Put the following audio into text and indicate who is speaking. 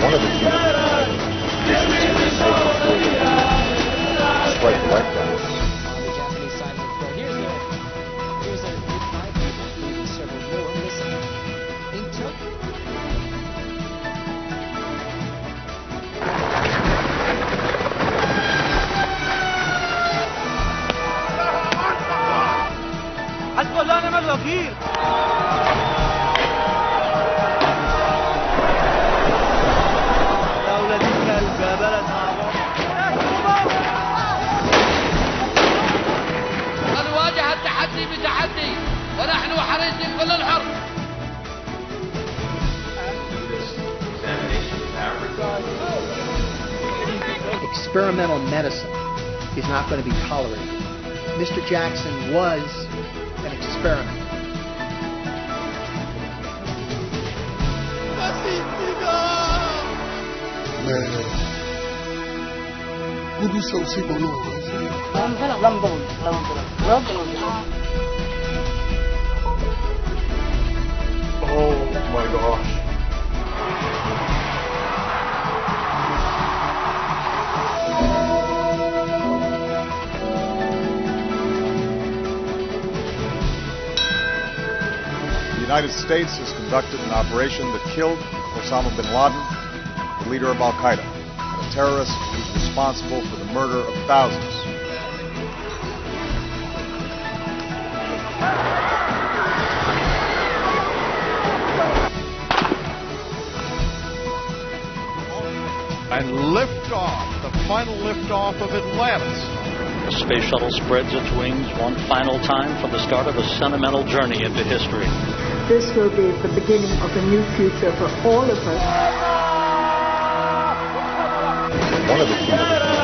Speaker 1: one of the key strike the light down.
Speaker 2: On the Japanese side of the throw. Here's a 5 people, maybe several more missing. In Tokyo.
Speaker 3: نواجه التحدي بتحدي ونحن حريص كل الحرب.
Speaker 4: Experimental medicine is not going to be tolerated. Mr. Jackson was an experiment.
Speaker 5: Man, you be so sick of
Speaker 1: Oh my gosh. The United States has conducted an operation that killed Osama bin Laden, the leader of Al-Qaeda, and a terrorist who's responsible for the murder of thousands.
Speaker 6: And liftoff, the final liftoff of Atlantis.
Speaker 7: The space shuttle spreads its wings one final time for the start of a sentimental journey into history.
Speaker 8: This will be the beginning of a new future for all of us.
Speaker 1: One of the key